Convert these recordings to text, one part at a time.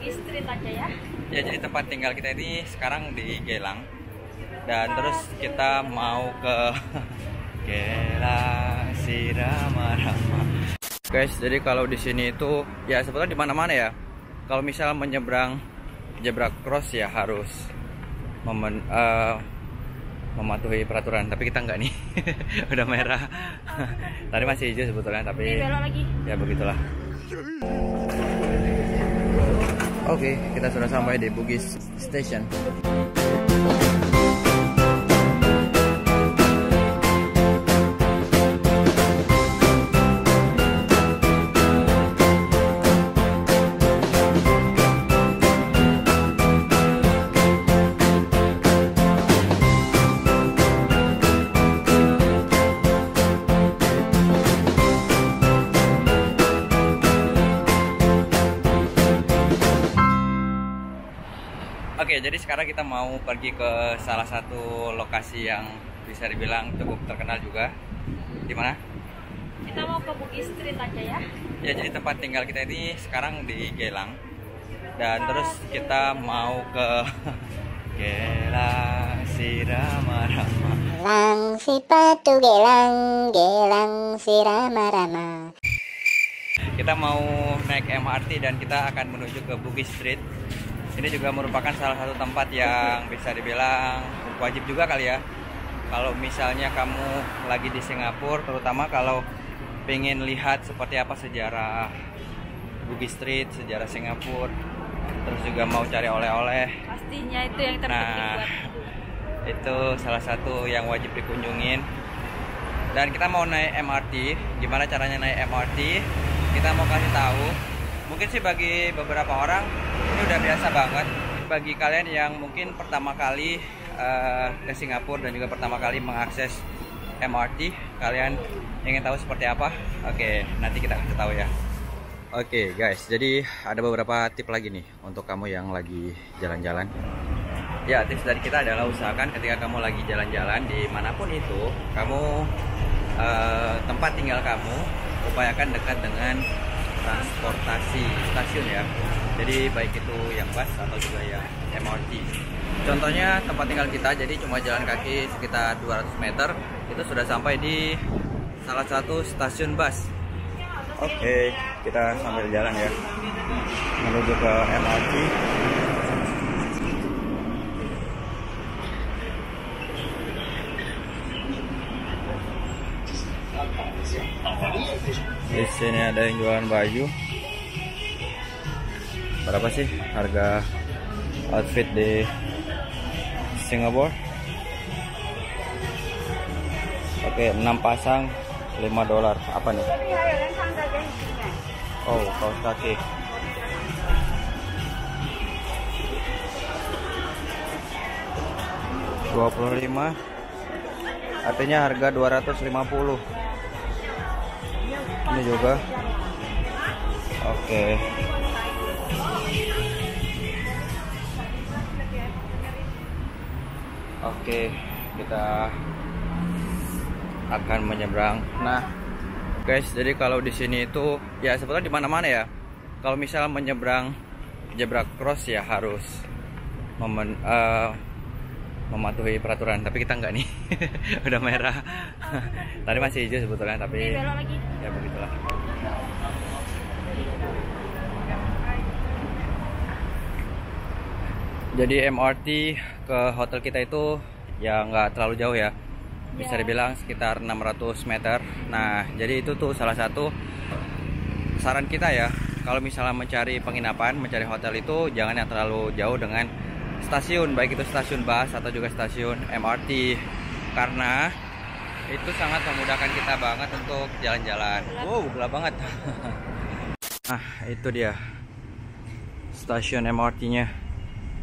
Bugis Street aja ya. Ya, jadi tempat tinggal kita ini sekarang di Gelang. Dan terus kita mau ke Gelang Sirama-rama. Guys, jadi kalau di sini itu ya sebetulnya di mana-mana ya. Kalau misal menyeberang zebra cross ya harus mematuhi peraturan, tapi kita enggak nih. Udah merah. Tadi masih hijau sebetulnya, tapi belok lagi. Ya begitulah. Oke, kita sudah sampai di Bugis Station. Oke, jadi sekarang kita mau pergi ke salah satu lokasi yang bisa dibilang cukup terkenal juga. Di mana? Kita mau ke Bugis Street aja ya. Ya, jadi tempat tinggal kita ini sekarang di Gelang. Dan terus kita mau ke Gelang Sirama-rama. Gelang si patu gelang, gelang sirama-rama. Kita mau naik MRT dan kita akan menuju ke Bugis Street. Ini juga merupakan salah satu tempat yang bisa dibilang wajib juga kali ya. Kalau misalnya kamu lagi di Singapura, terutama kalau pengen lihat seperti apa sejarah Bugis Street, sejarah Singapura, terus juga mau cari oleh-oleh. Pastinya itu yang terpenting buat itu salah satu yang wajib dikunjungin. Dan kita mau naik MRT. Gimana caranya naik MRT? Kita mau kasih tahu. Mungkin sih bagi beberapa orang ini udah biasa banget. Bagi kalian yang mungkin pertama kali ke Singapura dan juga pertama kali mengakses MRT, kalian ingin tahu seperti apa? Oke, nanti kita kasih tahu ya. Oke guys, jadi ada beberapa tips lagi nih untuk kamu yang lagi jalan-jalan. Ya, tips dari kita adalah usahakan ketika kamu lagi jalan-jalan dimanapun itu, kamu tempat tinggal kamu upayakan dekat dengan transportasi stasiun ya. Jadi baik itu yang bus atau juga yang MRT. Contohnya tempat tinggal kita, jadi cuma jalan kaki sekitar 200 meter itu sudah sampai di salah satu stasiun bus. Oke, kita sambil jalan ya menuju ke MRT. Di sini ada yang jualan baju. Berapa sih harga outfit di Singapura? Oke, 6 pasang $5. Apa nih? Oh, kaos kaki. $25. Artinya harga 250. Ini juga. Oke. Oke, kita akan menyeberang. Nah, guys, jadi kalau di sini itu ya sebetulnya di mana-mana ya. Kalau misal menyeberang zebra cross ya harus mematuhi peraturan, tapi kita enggak nih. Udah merah. Tadi masih hijau sebetulnya, tapi belok lagi. Ya begitulah. Jadi MRT ke hotel kita itu ya nggak terlalu jauh ya, bisa dibilang sekitar 600 meter. Nah, jadi itu tuh salah satu saran kita ya, kalau misalnya mencari penginapan, mencari hotel itu jangan yang terlalu jauh dengan stasiun, baik itu stasiun bus atau juga stasiun MRT, karena itu sangat memudahkan kita banget untuk jalan-jalan. Wow, gelap banget. Nah, itu dia stasiun MRT-nya.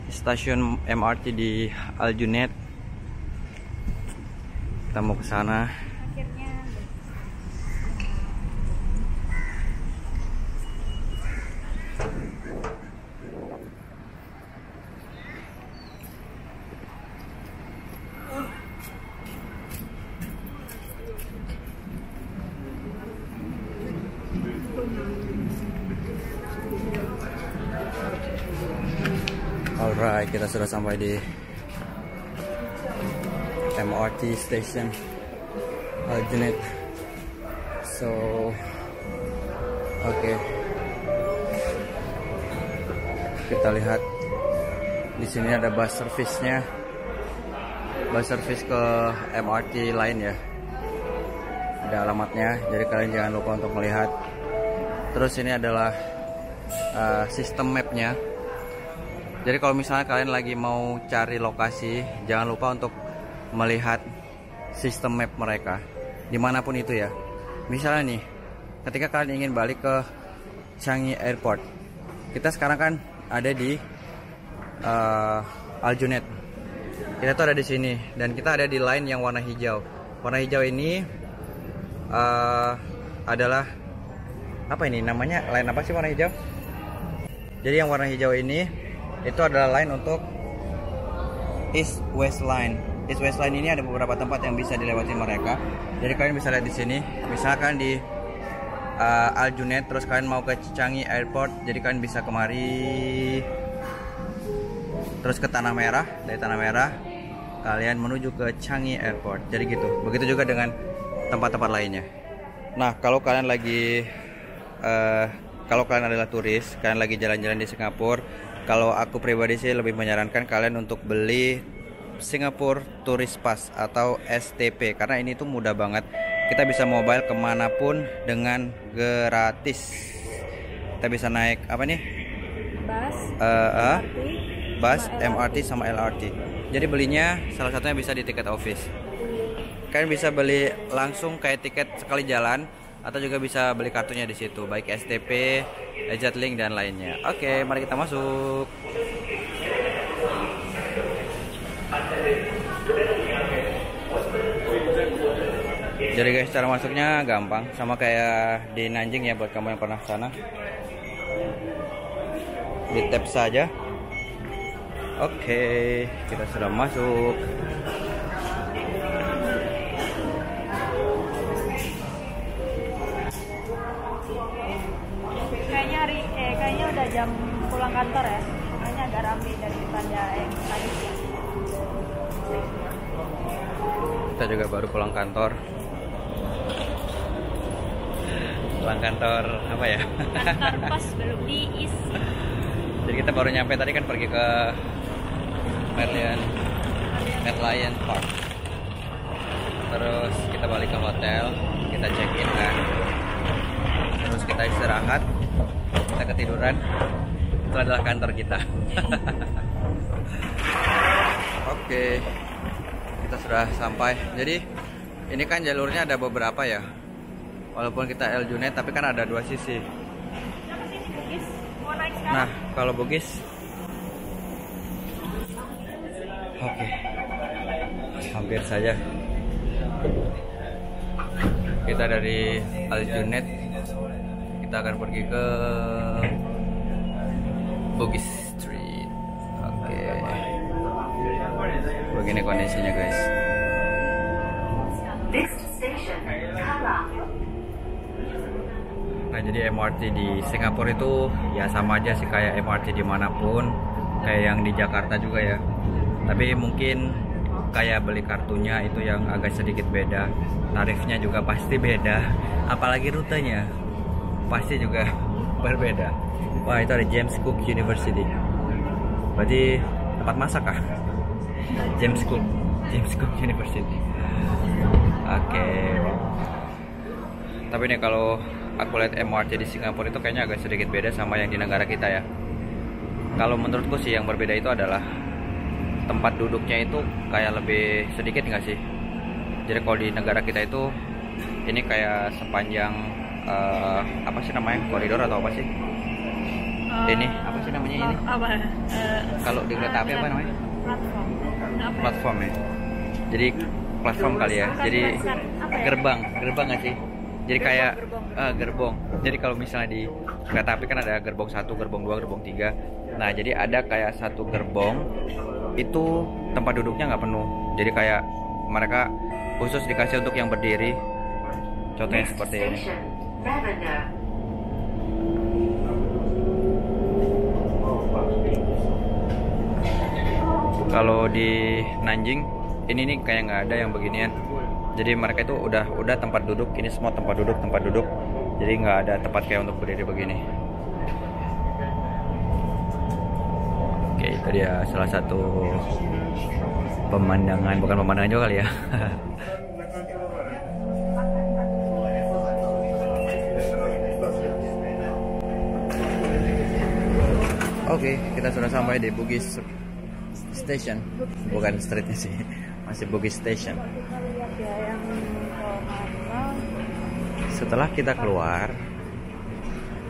Stasiun MRT di Al Junaid. Kita mau ke sana. Akhirnya Alright, kita sudah sampai di MRT station Aljunied. So, oke. Kita lihat di sini ada bus service-nya. Bus service ke MRT lain ya. Ada alamatnya, jadi kalian jangan lupa untuk melihat. Terus ini adalah sistem map-nya. Jadi kalau misalnya kalian lagi mau cari lokasi, jangan lupa untuk melihat sistem map mereka dimanapun itu ya. Misalnya nih, ketika kalian ingin balik ke Changi Airport, kita sekarang kan ada di Aljunied. Kita tuh ada di sini dan kita ada di line yang warna hijau. Warna hijau ini adalah apa ini namanya? Line apa sih warna hijau? Jadi yang warna hijau ini itu adalah line untuk East West Line. East West Line ini ada beberapa tempat yang bisa dilewati mereka. Jadi kalian bisa lihat di sini, misalkan di Aljunied, terus kalian mau ke Changi Airport, jadi kalian bisa kemari, terus ke Tanah Merah. Dari Tanah Merah kalian menuju ke Changi Airport. Jadi gitu. Begitu juga dengan tempat-tempat lainnya. Nah, kalau kalian lagi kalau kalian adalah turis, kalian lagi jalan-jalan di Singapura, kalau aku pribadi sih lebih menyarankan kalian untuk beli Singapore Tourist Pass atau STP, karena ini tuh mudah banget. Kita bisa mobile kemanapun dengan gratis. Kita bisa naik apa nih? Bus, MRT sama LRT. Jadi belinya salah satunya bisa di tiket office. Kalian bisa beli langsung kayak tiket sekali jalan, atau juga bisa beli kartunya di situ, baik STP, Jetlink dan lainnya. Oke, mari kita masuk. Jadi guys, cara masuknya gampang, sama kayak di Nanjing ya buat kamu yang pernah sana. Di tap saja. Oke, kita sudah masuk. Kayaknya udah jam pulang kantor ya. Makanya agak ramai daripada yang tadi siang. Kita juga baru pulang kantor. Pulang kantor apa ya? Kantor pos belum diisi. Jadi kita baru nyampe tadi kan, pergi ke Merlion Park. Terus kita balik ke hotel, kita check in kan. Terus kita istirahat, kita ketiduran. Itu adalah kantor kita. Oke, kita sudah sampai. Jadi ini kan jalurnya ada beberapa ya. Walaupun kita Aljunied, tapi kan ada dua sisi. Nah, kalau Bugis, oke, hampir saja. Kita dari Aljunied, kita akan pergi ke Bugis Street. Oke, begini kondisinya guys. Nah, jadi MRT di Singapura itu ya sama aja sih kayak MRT dimanapun, kayak yang di Jakarta juga ya. Tapi mungkin kayak beli kartunya itu yang agak sedikit beda, tarifnya juga pasti beda, apalagi rutenya pasti juga berbeda. Wah, itu ada James Cook University, berarti tempat masak kah? James Cook University. Oke. Tapi nih kalau aku lihat MRT di Singapura itu kayaknya agak sedikit beda sama yang di negara kita ya. Kalau menurutku sih yang berbeda itu adalah tempat duduknya itu kayak lebih sedikit nggak sih? Jadi kalau di negara kita itu ini kayak sepanjang apa sih namanya, koridor atau apa sih? Ini apa sih namanya ini? Kalau di kereta api apa namanya? Platform ya. Jadi platform kali ya. Jadi gerbang nggak sih? Jadi kayak gerbong. Jadi kalau misalnya di kereta api kan ada gerbong 1, gerbong 2, gerbong 3. Nah, jadi ada kayak satu gerbong itu tempat duduknya nggak penuh. Jadi kayak mereka khusus dikasih untuk yang berdiri. Contohnya seperti ini. Kalau di Nanjing ini nih kayak nggak ada yang beginian. Jadi mereka itu udah tempat duduk. Ini semua tempat duduk. Jadi nggak ada tempat kayak untuk berdiri begini. Oke, itu dia salah satu pemandangan, bukan pemandangan juga kali ya. Oke, kita sudah sampai di Bugis Station, bukan streetnya sih, masih Bugis Station. Setelah kita keluar,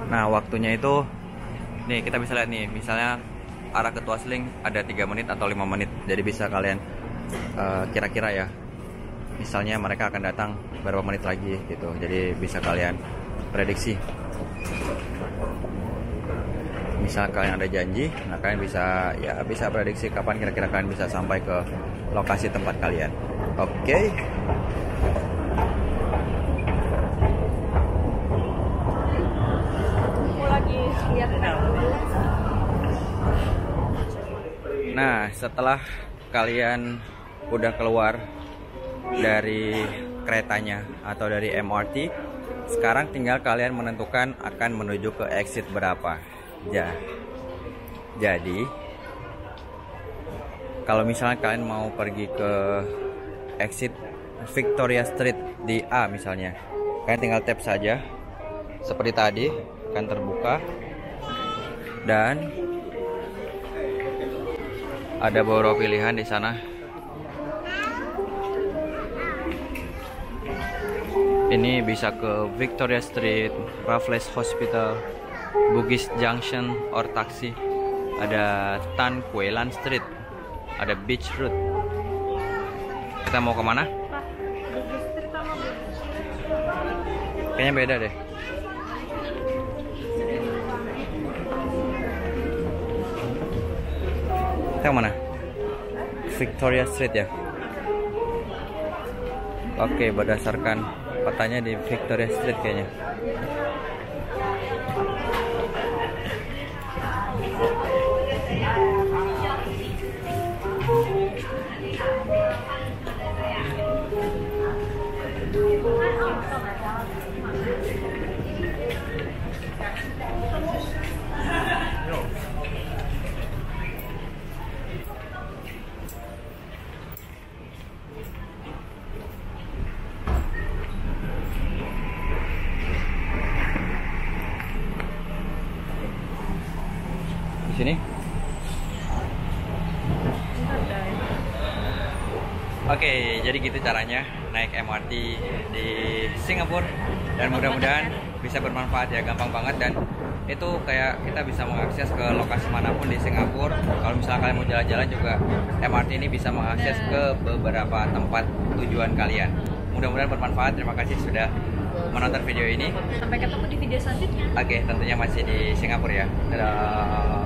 nah waktunya itu, nih kita bisa lihat nih, misalnya arah ke Tuasling ada 3 menit atau 5 menit, jadi bisa kalian kira-kira ya, misalnya mereka akan datang berapa menit lagi gitu, jadi bisa kalian prediksi. Misal kalian ada janji, nah kalian bisa prediksi kapan kira-kira kalian bisa sampai ke lokasi tempat kalian. Oke. Nah, setelah kalian udah keluar dari keretanya atau dari MRT, sekarang tinggal kalian menentukan akan menuju ke exit berapa. Jadi kalau misalnya kalian mau pergi ke exit Victoria Street di A misalnya, kalian tinggal tap saja seperti tadi, akan terbuka dan ada beberapa pilihan di sana. Ini bisa ke Victoria Street, Raffles Hospital, Bugis Junction or taksi. Ada Tan Quay Lan Street, ada Beach Road. Kita mau kemana? Kayaknya beda deh. Kita kemana? Victoria Street ya. Oke, berdasarkan petanya di Victoria Street kayaknya. Di sini. Oke, jadi gitu caranya naik MRT di Singapura, dan mudah-mudahan bisa bermanfaat ya, gampang banget, dan itu kayak kita bisa mengakses ke lokasi manapun di Singapura. Kalau misalnya kalian mau jalan-jalan juga, MRT ini bisa mengakses ke beberapa tempat tujuan kalian. Mudah-mudahan bermanfaat. Terima kasih sudah menonton video ini. Sampai ketemu di video selanjutnya. Oke, tentunya masih di Singapura ya. Dadah.